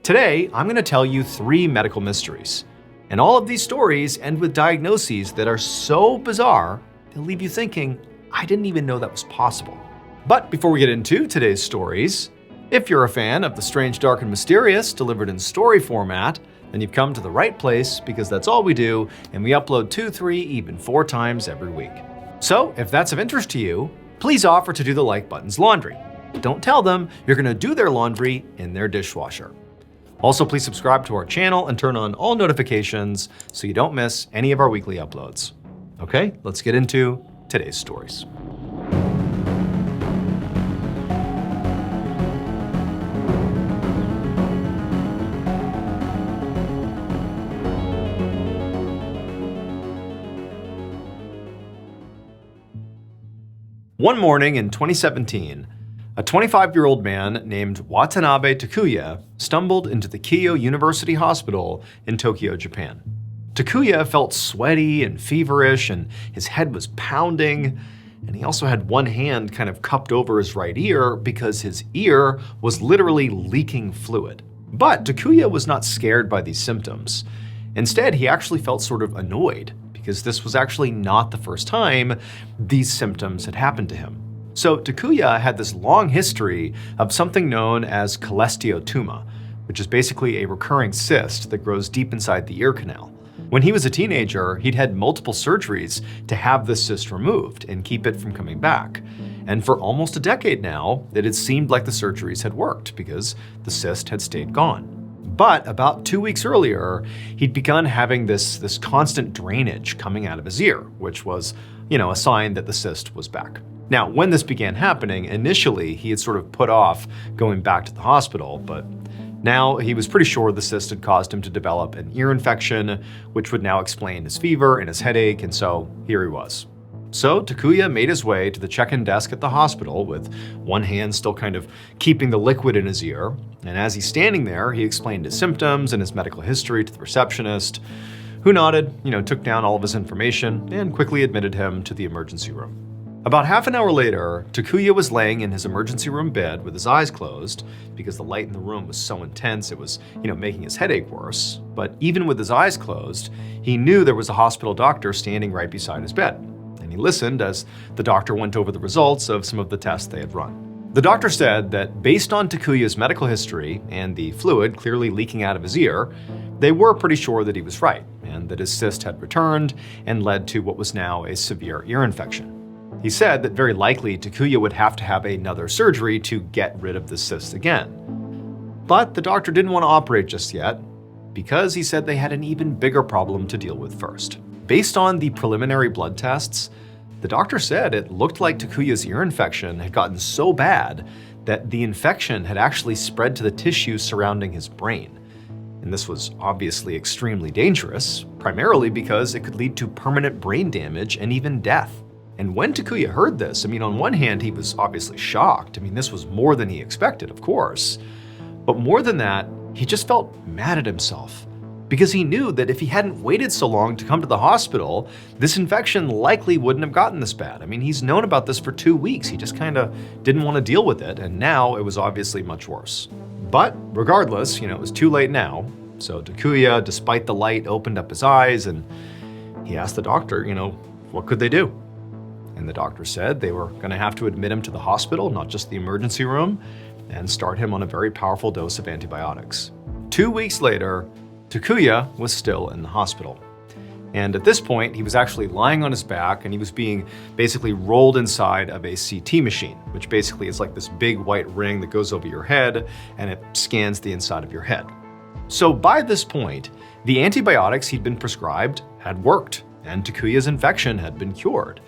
Today, I'm going to tell you 3 medical mysteries. And all of these stories end with diagnoses that are so bizarre, they'll leave you thinking, I didn't even know that was possible. But before we get into today's stories, if you're a fan of the strange, dark, and mysterious delivered in story format, then you've come to the right place because that's all we do, and we upload 2, 3, even 4 times every week. So if that's of interest to you, please offer to do the like button's laundry. Don't tell them you're going to do their laundry in their dishwasher. Also, please subscribe to our channel and turn on all notifications so you don't miss any of our weekly uploads. Okay, let's get into today's stories. One morning in 2017, a 25-year-old man named Watanabe Takuya stumbled into the Keio University Hospital in Tokyo, Japan. Takuya felt sweaty and feverish, and his head was pounding, and he also had one hand kind of cupped over his right ear because his ear was literally leaking fluid. But Takuya was not scared by these symptoms. Instead, he actually felt sort of annoyed, because this was actually not the first time these symptoms had happened to him. So Takuya had this long history of something known as cholesteatoma, which is basically a recurring cyst that grows deep inside the ear canal. When he was a teenager, he'd had multiple surgeries to have this cyst removed and keep it from coming back. And for almost a decade now, it had seemed like the surgeries had worked because the cyst had stayed gone. But about 2 weeks earlier, he'd begun having this constant drainage coming out of his ear, which was, a sign that the cyst was back. Now, when this began happening, initially he had sort of put off going back to the hospital, but now he was pretty sure the cyst had caused him to develop an ear infection, which would now explain his fever and his headache, and so here he was. So Takuya made his way to the check-in desk at the hospital with one hand still kind of keeping the liquid in his ear. And as he's standing there, he explained his symptoms and his medical history to the receptionist, who nodded, took down all of his information and quickly admitted him to the emergency room. About half an hour later, Takuya was laying in his emergency room bed with his eyes closed because the light in the room was so intense it was, making his headache worse. But even with his eyes closed, he knew there was a hospital doctor standing right beside his bed. He listened as the doctor went over the results of some of the tests they had run. The doctor said that based on Takuya's medical history and the fluid clearly leaking out of his ear, they were pretty sure that he was right, and that his cyst had returned and led to what was now a severe ear infection. He said that very likely Takuya would have to have another surgery to get rid of the cyst again. But the doctor didn't want to operate just yet, because he said they had an even bigger problem to deal with first. Based on the preliminary blood tests, the doctor said it looked like Takuya's ear infection had gotten so bad that the infection had actually spread to the tissue surrounding his brain. And this was obviously extremely dangerous, primarily because it could lead to permanent brain damage and even death. And when Takuya heard this, on one hand, he was obviously shocked. This was more than he expected, of course. But more than that, he just felt mad at himself, because he knew that if he hadn't waited so long to come to the hospital, this infection likely wouldn't have gotten this bad. He's known about this for 2 weeks. He just kind of didn't want to deal with it, and now it was obviously much worse. But regardless, it was too late now. So Takuya, despite the light, opened up his eyes and he asked the doctor, what could they do? And the doctor said they were going to have to admit him to the hospital, not just the emergency room, and start him on a very powerful dose of antibiotics. 2 weeks later, Takuya was still in the hospital. And at this point, he was actually lying on his back and he was being basically rolled inside of a CT machine, which basically is like this big white ring that goes over your head and it scans the inside of your head. So by this point, the antibiotics he'd been prescribed had worked and Takuya's infection had been cured.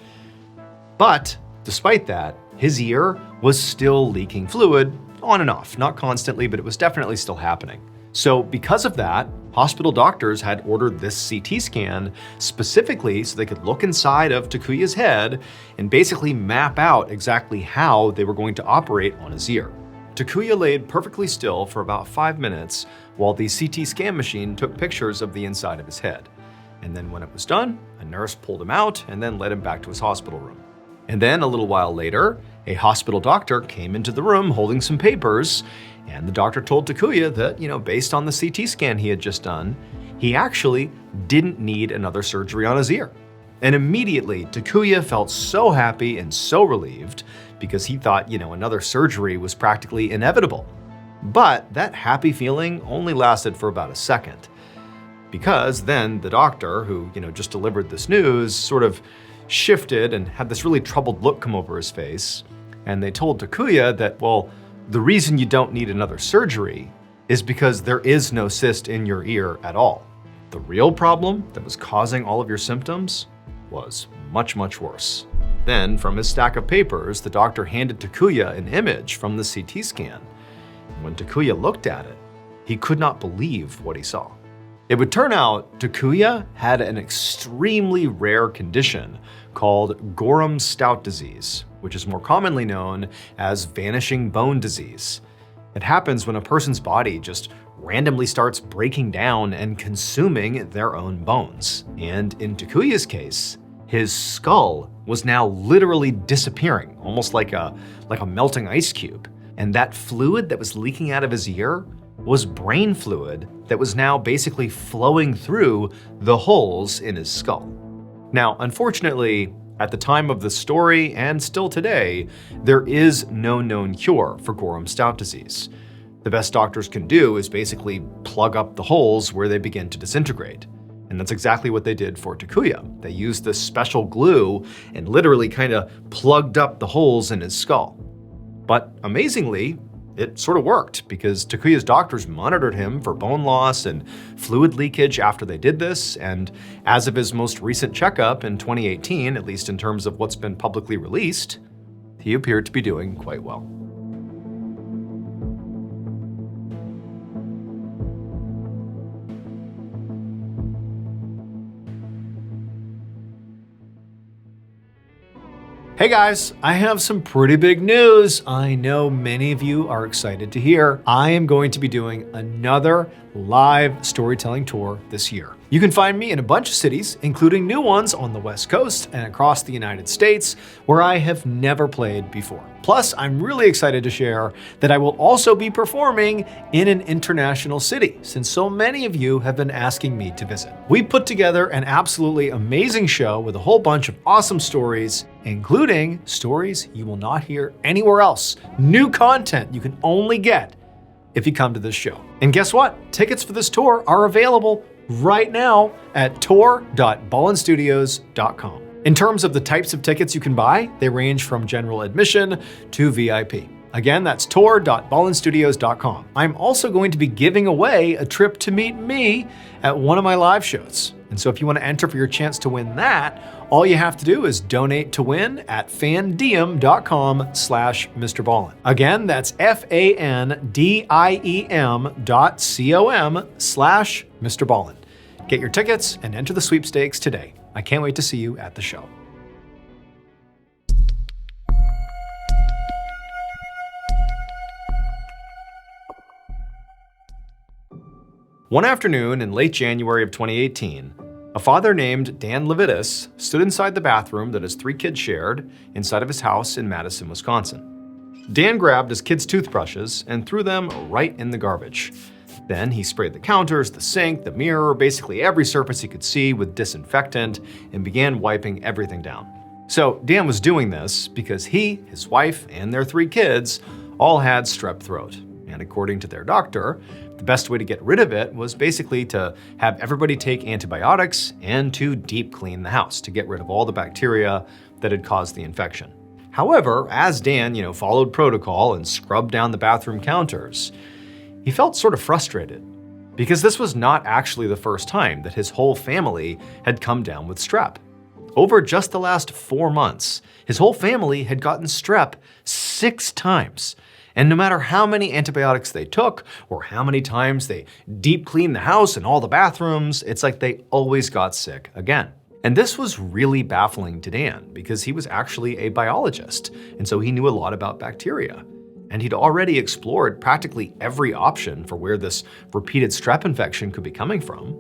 But despite that, his ear was still leaking fluid on and off, not constantly, but it was definitely still happening. So because of that, hospital doctors had ordered this CT scan specifically so they could look inside of Takuya's head and basically map out exactly how they were going to operate on his ear. Takuya laid perfectly still for about 5 minutes while the CT scan machine took pictures of the inside of his head. And then when it was done, a nurse pulled him out and then led him back to his hospital room. And then a little while later, A hospital doctor came into the room holding some papers, and the doctor told Takuya that, based on the CT scan he had just done, he actually didn't need another surgery on his ear. And immediately, Takuya felt so happy and so relieved because he thought, another surgery was practically inevitable. But that happy feeling only lasted for about a second. Because then the doctor, who, just delivered this news, sort of shifted and had this really troubled look come over his face. And they told Takuya that, well, the reason you don't need another surgery is because there is no cyst in your ear at all. The real problem that was causing all of your symptoms was much, much worse. Then, from his stack of papers, the doctor handed Takuya an image from the CT scan. When Takuya looked at it, he could not believe what he saw. It would turn out Takuya had an extremely rare condition called Gorham-Stout disease, which is more commonly known as vanishing bone disease. It happens when a person's body just randomly starts breaking down and consuming their own bones. And in Takuya's case, his skull was now literally disappearing, almost like a melting ice cube. And that fluid that was leaking out of his ear was brain fluid that was now basically flowing through the holes in his skull. Now, unfortunately, at the time of the story and still today, there is no known cure for Gorham-Stout disease. The best doctors can do is basically plug up the holes where they begin to disintegrate. And that's exactly what they did for Takuya. They used this special glue and literally kind of plugged up the holes in his skull. But amazingly, it sort of worked because Takuya's doctors monitored him for bone loss and fluid leakage after they did this, and as of his most recent checkup in 2018, at least in terms of what's been publicly released, he appeared to be doing quite well. Hey guys, I have some pretty big news. I know many of you are excited to hear. I am going to be doing another live storytelling tour this year. You can find me in a bunch of cities, including new ones on the West Coast and across the United States, where I have never played before. Plus, I'm really excited to share that I will also be performing in an international city, since so many of you have been asking me to visit. We put together an absolutely amazing show with a whole bunch of awesome stories, including stories you will not hear anywhere else. New content you can only get if you come to this show. And guess what? Tickets for this tour are available right now at tour.ballenstudios.com. In terms of the types of tickets you can buy, they range from general admission to VIP. Again, that's tour.ballenstudios.com. I'm also going to be giving away a trip to meet me at one of my live shows. And so if you want to enter for your chance to win that, all you have to do is donate to win at fandiem.com/MrBallen. Again, that's fandiem.com/MrBallen. Get your tickets and enter the sweepstakes today. I can't wait to see you at the show. One afternoon in late January of 2018, a father named Dan Levitas stood inside the bathroom that his 3 kids shared inside of his house in Madison, Wisconsin. Dan grabbed his kids' toothbrushes and threw them right in the garbage. Then he sprayed the counters, the sink, the mirror, basically every surface he could see with disinfectant and began wiping everything down. So Dan was doing this because he, his wife, and their 3 kids all had strep throat. And according to their doctor, the best way to get rid of it was basically to have everybody take antibiotics and to deep clean the house to get rid of all the bacteria that had caused the infection. However, as Dan, followed protocol and scrubbed down the bathroom counters, he felt sort of frustrated because this was not actually the first time that his whole family had come down with strep. Over just the last 4 months, his whole family had gotten strep 6 times. And no matter how many antibiotics they took or how many times they deep cleaned the house and all the bathrooms, it's like they always got sick again. And this was really baffling to Dan because he was actually a biologist, and so he knew a lot about bacteria. And he'd already explored practically every option for where this repeated strep infection could be coming from.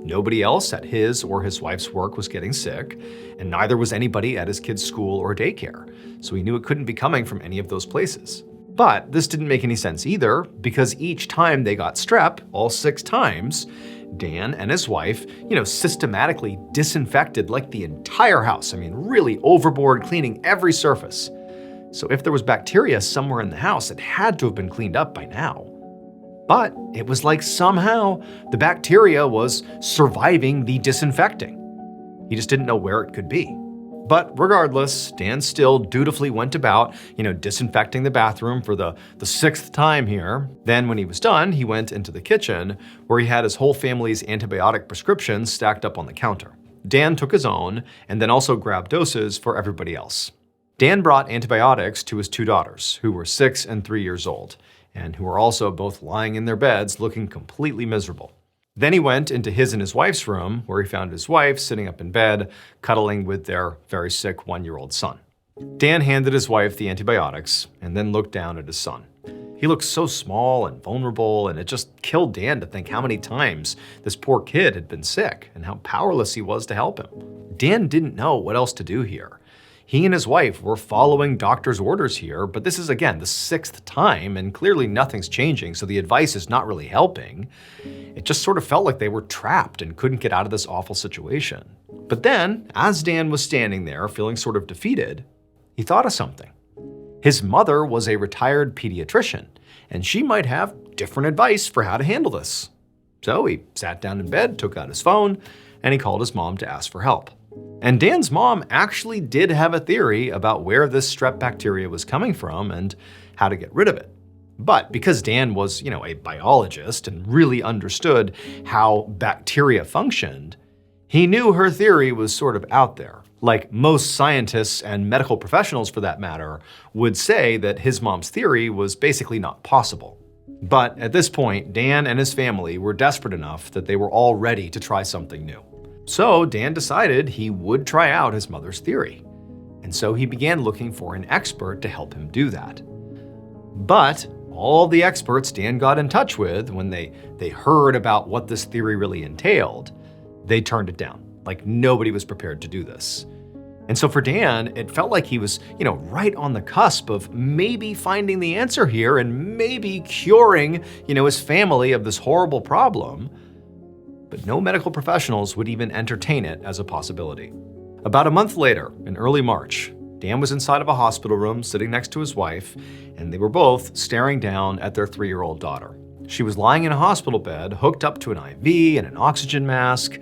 Nobody else at his or his wife's work was getting sick, and neither was anybody at his kid's school or daycare, so he knew it couldn't be coming from any of those places. But this didn't make any sense either, because each time they got strep, all 6 times, Dan and his wife, systematically disinfected like the entire house. I mean, really overboard, cleaning every surface. So if there was bacteria somewhere in the house, it had to have been cleaned up by now. But it was like somehow the bacteria was surviving the disinfecting. He just didn't know where it could be. But regardless, Dan still dutifully went about, disinfecting the bathroom for the 6th time here. Then when he was done, he went into the kitchen where he had his whole family's antibiotic prescriptions stacked up on the counter. Dan took his own and then also grabbed doses for everybody else. Dan brought antibiotics to his 2 daughters, who were 6 and 3 years old, and who were also both lying in their beds looking completely miserable. Then he went into his and his wife's room, where he found his wife sitting up in bed, cuddling with their very sick 1-year-old son. Dan handed his wife the antibiotics and then looked down at his son. He looked so small and vulnerable, and it just killed Dan to think how many times this poor kid had been sick and how powerless he was to help him. Dan didn't know what else to do here. He and his wife were following doctor's orders here, but this is, again, the 6th time, and clearly nothing's changing, so the advice is not really helping. It just sort of felt like they were trapped and couldn't get out of this awful situation. But then, as Dan was standing there feeling sort of defeated, he thought of something. His mother was a retired pediatrician, and she might have different advice for how to handle this. So he sat down in bed, took out his phone, and he called his mom to ask for help. And Dan's mom actually did have a theory about where this strep bacteria was coming from and how to get rid of it. But because Dan was, a biologist and really understood how bacteria functioned, he knew her theory was sort of out there. Like most scientists and medical professionals for that matter would say that his mom's theory was basically not possible. But at this point, Dan and his family were desperate enough that they were all ready to try something new. So Dan decided he would try out his mother's theory. And so he began looking for an expert to help him do that. But all the experts Dan got in touch with, when they heard about what this theory really entailed, they turned it down. Like nobody was prepared to do this. And so for Dan, it felt like he was, right on the cusp of maybe finding the answer here and maybe curing, his family of this horrible problem. But no medical professionals would even entertain it as a possibility. About a month later, in early March, Dan was inside of a hospital room sitting next to his wife, and they were both staring down at their 3-year-old daughter. She was lying in a hospital bed, hooked up to an IV and an oxygen mask,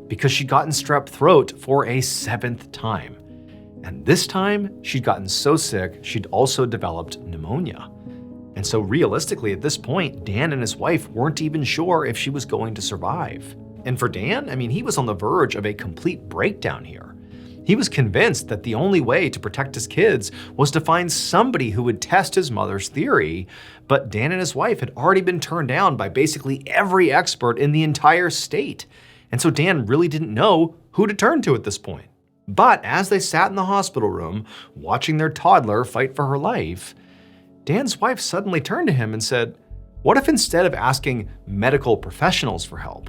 because she'd gotten strep throat for a 7th time. And this time, she'd gotten so sick, she'd also developed pneumonia. And so realistically, at this point, Dan and his wife weren't even sure if she was going to survive. And for Dan, he was on the verge of a complete breakdown here. He was convinced that the only way to protect his kids was to find somebody who would test his mother's theory, but Dan and his wife had already been turned down by basically every expert in the entire state. And so Dan really didn't know who to turn to at this point. But as they sat in the hospital room, watching their toddler fight for her life, Dan's wife suddenly turned to him and said, "What if instead of asking medical professionals for help,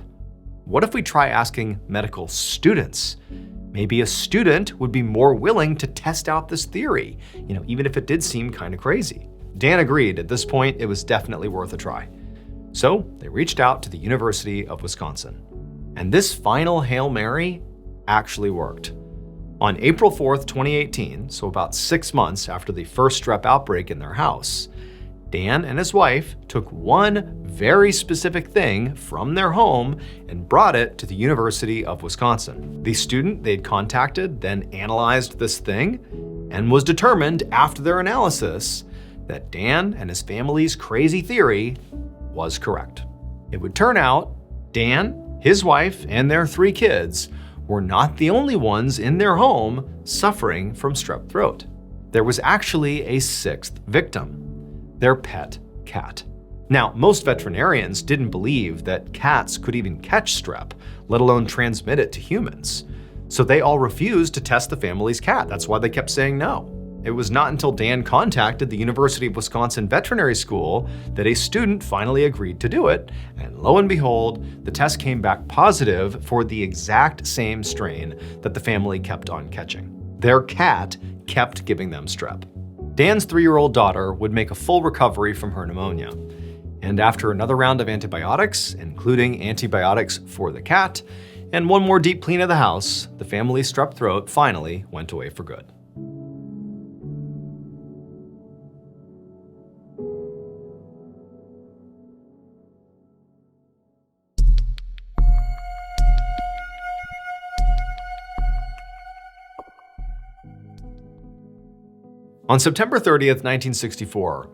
what if we try asking medical students? Maybe a student would be more willing to test out this theory, even if it did seem kind of crazy." Dan agreed. At this point, it was definitely worth a try. So they reached out to the University of Wisconsin. And this final Hail Mary actually worked. On April 4th, 2018, so about 6 months after the first strep outbreak in their house, Dan and his wife took one very specific thing from their home and brought it to the University of Wisconsin. The student they'd contacted then analyzed this thing and was determined after their analysis that Dan and his family's crazy theory was correct. It would turn out Dan, his wife, and their 3 kids were not the only ones in their home suffering from strep throat. There was actually a 6th victim, their pet cat. Now, most veterinarians didn't believe that cats could even catch strep, let alone transmit it to humans. So they all refused to test the family's cat. That's why they kept saying no. It was not until Dan contacted the University of Wisconsin Veterinary School that a student finally agreed to do it, and lo and behold, the test came back positive for the exact same strain that the family kept on catching. Their cat kept giving them strep. Dan's 3-year-old daughter would make a full recovery from her pneumonia. And after another round of antibiotics, including antibiotics for the cat, and one more deep clean of the house, the family's strep throat finally went away for good. On September 30th, 1964,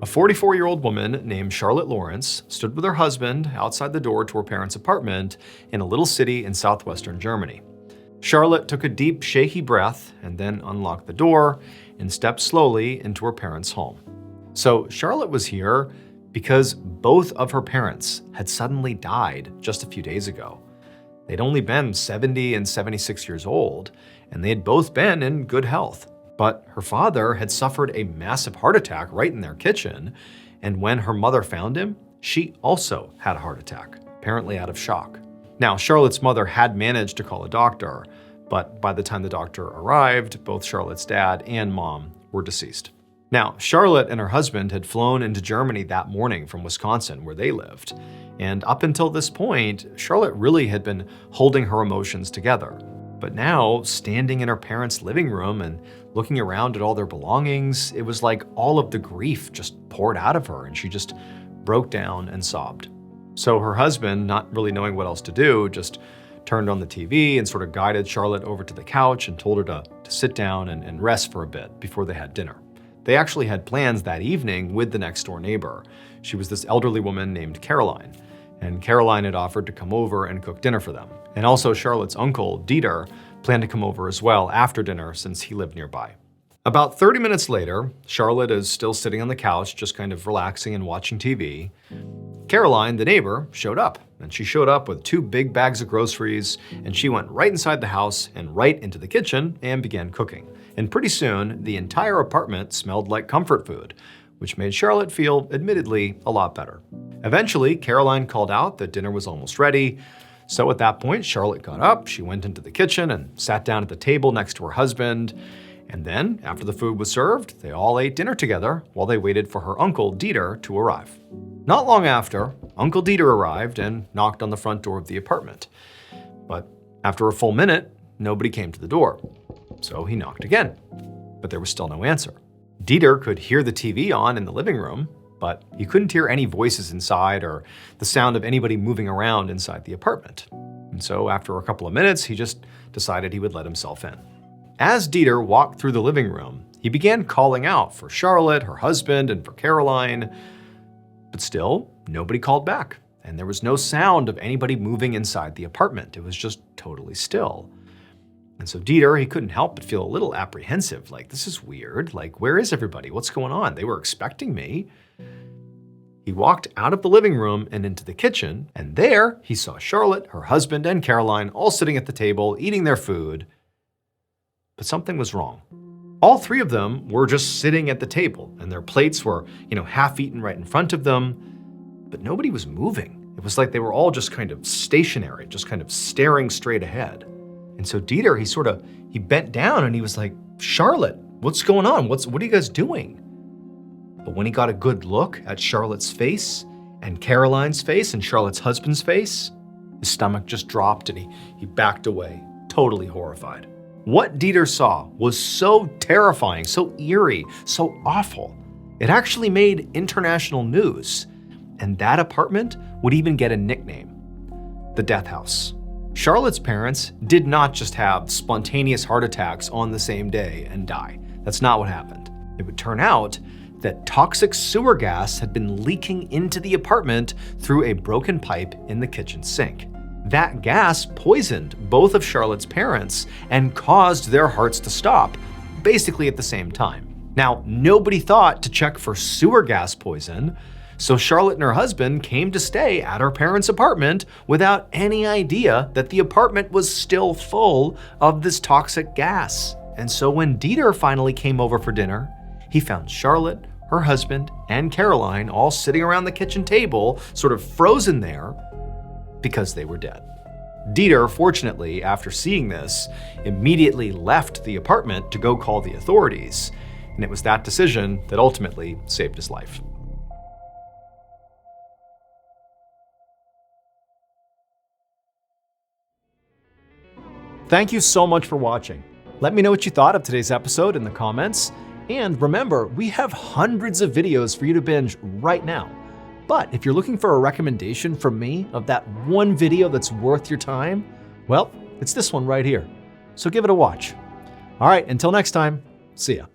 a 44-year-old woman named Charlotte Lawrence stood with her husband outside the door to her parents' apartment in a little city in southwestern Germany. Charlotte took a deep, shaky breath and then unlocked the door and stepped slowly into her parents' home. So Charlotte was here because both of her parents had suddenly died just a few days ago. They'd only been 70 and 76 years old, and they had both been in good health. But her father had suffered a massive heart attack right in their kitchen, and when her mother found him, she also had a heart attack, apparently out of shock. Now, Charlotte's mother had managed to call a doctor, but by the time the doctor arrived, both Charlotte's dad and mom were deceased. Now, Charlotte and her husband had flown into Germany that morning from Wisconsin, where they lived. And up until this point, Charlotte really had been holding her emotions together. But now, standing in her parents' living room and looking around at all their belongings, it was like all of the grief just poured out of her and she just broke down and sobbed. So her husband, not really knowing what else to do, just turned on the TV and sort of guided Charlotte over to the couch and told her to sit down and rest for a bit before they had dinner. They actually had plans that evening with the next door neighbor. She was this elderly woman named Caroline, and Caroline had offered to come over and cook dinner for them. And also Charlotte's uncle, Dieter, planned to come over as well after dinner since he lived nearby. About 30 minutes later, Charlotte is still sitting on the couch, just kind of relaxing and watching TV. Caroline, the neighbor, showed up, and she showed up with 2 big bags of groceries, and she went right inside the house and right into the kitchen and began cooking. And pretty soon, the entire apartment smelled like comfort food, which made Charlotte feel, admittedly, a lot better. Eventually, Caroline called out that dinner was almost ready. So at that point, Charlotte got up, she went into the kitchen and sat down at the table next to her husband. And then, after the food was served, they all ate dinner together while they waited for her uncle, Dieter, to arrive. Not long after, Uncle Dieter arrived and knocked on the front door of the apartment. But after a full minute, nobody came to the door. So he knocked again, but there was still no answer. Dieter could hear the TV on in the living room, but he couldn't hear any voices inside or the sound of anybody moving around inside the apartment. And so after a couple of minutes, he just decided he would let himself in. As Dieter walked through the living room, he began calling out for Charlotte, her husband, and for Caroline. But still, nobody called back, and there was no sound of anybody moving inside the apartment. It was just totally still. And so Dieter, he couldn't help but feel a little apprehensive, like, this is weird, like, where is everybody? What's going on? They were expecting me. He walked out of the living room and into the kitchen, and there he saw Charlotte, her husband, and Caroline all sitting at the table, eating their food. But something was wrong. All 3 of them were just sitting at the table, and their plates were, half eaten right in front of them, but nobody was moving. It was like they were all just kind of stationary, just kind of staring straight ahead. And so Dieter, he bent down and he was like, Charlotte, what's going on? What are you guys doing? But when he got a good look at Charlotte's face and Caroline's face and Charlotte's husband's face, his stomach just dropped and he backed away, totally horrified. What Dieter saw was so terrifying, so eerie, so awful. It actually made international news. And that apartment would even get a nickname, the Death House. Charlotte's parents did not just have spontaneous heart attacks on the same day and die. That's not what happened. It would turn out that toxic sewer gas had been leaking into the apartment through a broken pipe in the kitchen sink. That gas poisoned both of Charlotte's parents and caused their hearts to stop, basically at the same time. Now, nobody thought to check for sewer gas poison, so Charlotte and her husband came to stay at her parents' apartment without any idea that the apartment was still full of this toxic gas. And so when Dieter finally came over for dinner, he found Charlotte, her husband, and Caroline all sitting around the kitchen table, sort of frozen there because they were dead. Dieter, fortunately, after seeing this, immediately left the apartment to go call the authorities, and it was that decision that ultimately saved his life. Thank you so much for watching. Let me know what you thought of today's episode in the comments. And remember, we have hundreds of videos for you to binge right now. But if you're looking for a recommendation from me of that one video that's worth your time, well, it's this one right here. So give it a watch. All right, until next time, see ya.